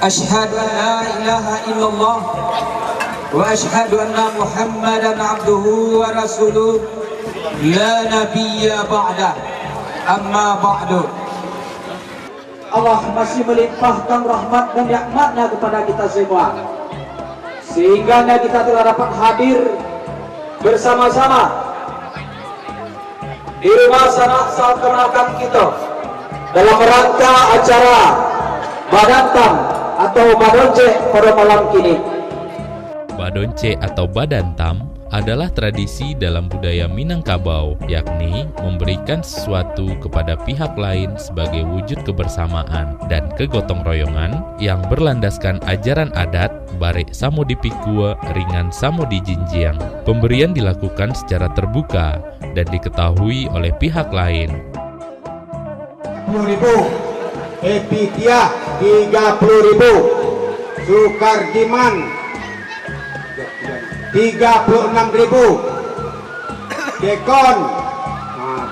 أشهد أن لا إله إلا الله وأشهد أن محمدا عبده ورسوله لا نبي بعده أما بعد. Allah masih melimpahkan rahmat dan nikmat-Nya kepada kita semua, sehingga kita telah dapat hadir bersama-sama di rumah sanak saat kemenakan kita dalam rangka acara Badantam atau Badonce pada malam kini. Badonce atau Badantam adalah tradisi dalam budaya Minangkabau, yakni memberikan sesuatu kepada pihak lain sebagai wujud kebersamaan dan kegotong royongan yang berlandaskan ajaran adat Barek Samo di Pikue, Ringan Samo di Jinjiang. Pemberian dilakukan secara terbuka dan diketahui oleh pihak lain. 10.000, Epitia 30.000, Sukardiman 36.000, Dekon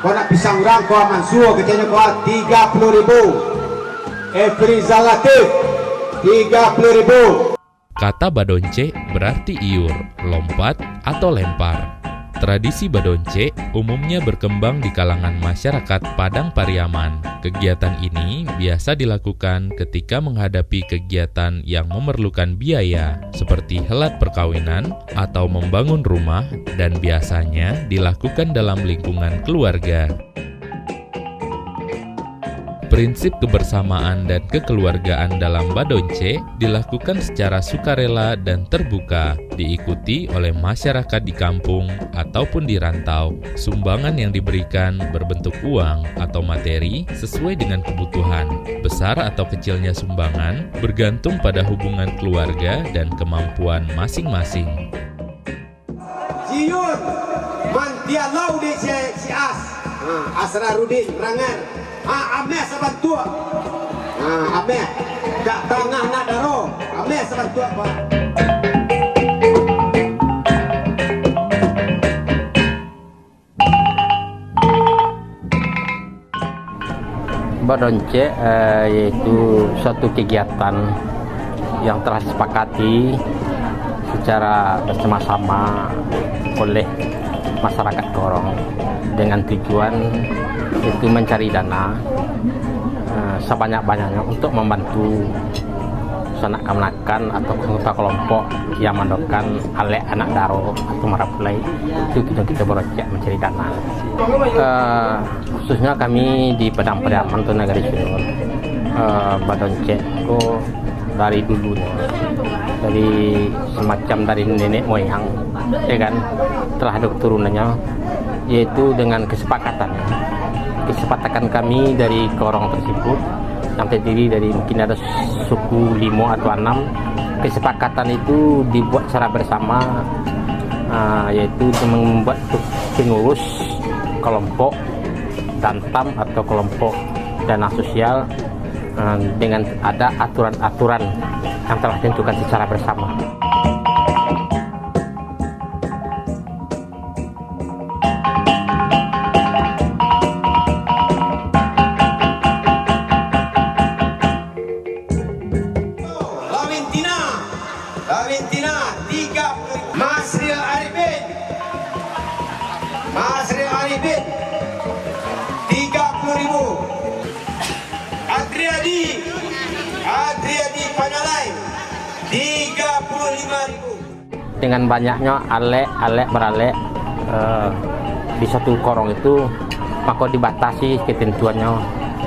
kau nak pisang orang kau Mansur katanya kau 30.000, Efrizal Latif 30.000. Kata Badonce berarti iur, lompat atau lempar. Tradisi Badonce umumnya berkembang di kalangan masyarakat Padang Pariaman. Kegiatan ini biasa dilakukan ketika menghadapi kegiatan yang memerlukan biaya, seperti helat perkawinan atau membangun rumah, dan biasanya dilakukan dalam lingkungan keluarga. Prinsip kebersamaan dan kekeluargaan dalam Badonce dilakukan secara sukarela dan terbuka, diikuti oleh masyarakat di kampung ataupun di rantau. Sumbangan yang diberikan berbentuk uang atau materi sesuai dengan kebutuhan. Besar atau kecilnya sumbangan bergantung pada hubungan keluarga dan kemampuan masing-masing. Jiun mantialau di Sias, Asrarudin Rangan. Ameh sabantua. Ameh dak tengah nak daro. Ameh sabantua apa? Badonce yaitu suatu kegiatan yang telah disepakati secara bersama-sama oleh masyarakat Korong dengan tujuan itu mencari dana sebanyak-banyaknya untuk membantu sanak kemanakan atau anggota kelompok yang mendoakan alek anak daro atau marapulai. Itu kita berojek mencari dana. Khususnya kami di Padang Pariaman atau Negari Sinur, Badonce itu dari dulunya, dari semacam dari nenek moyang, ya kan, telah ada keturunannya, yaitu dengan kesepakatan kami dari Korong tersebut yang terdiri dari mungkin ada suku 5 atau 6. Kesepakatan itu dibuat secara bersama, yaitu membuat pengurus kelompok dantam atau kelompok dana sosial dengan ada aturan-aturan yang telah ditentukan secara bersama. Valentina 30. Masri Arifin 30.000. Adriadi Panalai 35.000. Dengan banyaknya alek beralek di satu korong itu, maka dibatasi ketentuannya.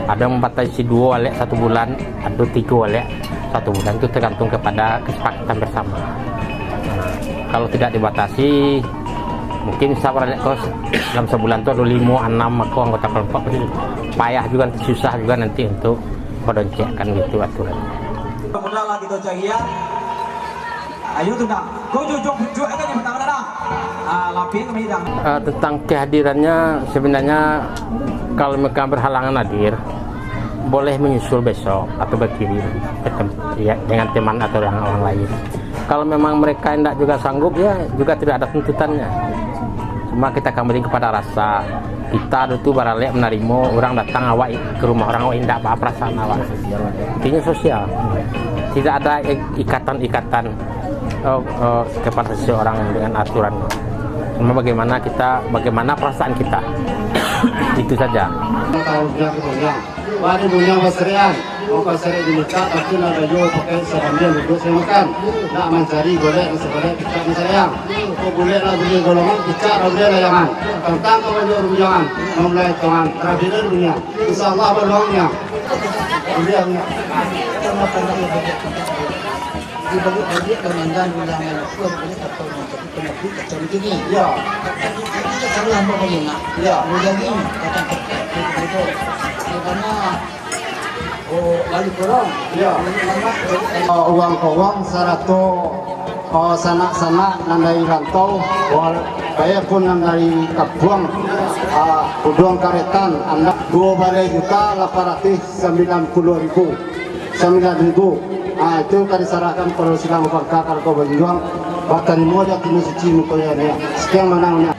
Ada yang membatasi 2 alek 1 bulan, ada 3 alek 1 bulan, itu tergantung kepada kesepakatan bersama. Kalau tidak dibatasi, mungkin sabar kos dalam sebulan itu ada 5-6 aku anggota kelompok, payah juga, susah juga nanti untuk Badonce kan gitu aturan. Tentang kehadirannya, sebenarnya kalau mereka berhalangan hadir, boleh menyusul besok atau berkirim ya, dengan teman atau yang orang lain. Kalau memang mereka tidak juga sanggup, ya juga tidak ada tuntutannya. Cuma kita kembali kepada rasa. Kita itu baralek menerima orang datang awak ke rumah orang awak tidak apa perasaan awak. Intinya sosial. Tidak ada ikatan-ikatan kepada seseorang dengan aturan. Cuma bagaimana perasaan kita. Itu saja. Tahu dia kemudian. Pada dunia wasrian, orang sering dinikah tapi nak baju pakai serambian duduk saya makan. Nak mencari golek seboleh kita ni sayang. Kau boleh lah beli golongan kita boleh lah jangan. Tentang kau beli jangan. Mulai tuan terakhir dunia. Insyaallah berdoanya. Dia dibagi-bagi kemenangan undangan itu atau menjadi begini. ya. Kalau hamba mengingat, Ya. menjadi kata itu karena lalu korong. Ya. Uang-uang sarato sanak-sanak nandai rantau kaya pun nandai kabuang kuduang karetan anda 2.890.000 itu kan diserahkan pada silang bangka kalau kau berjuang batani moja kini suci mukoya sekian manangnya.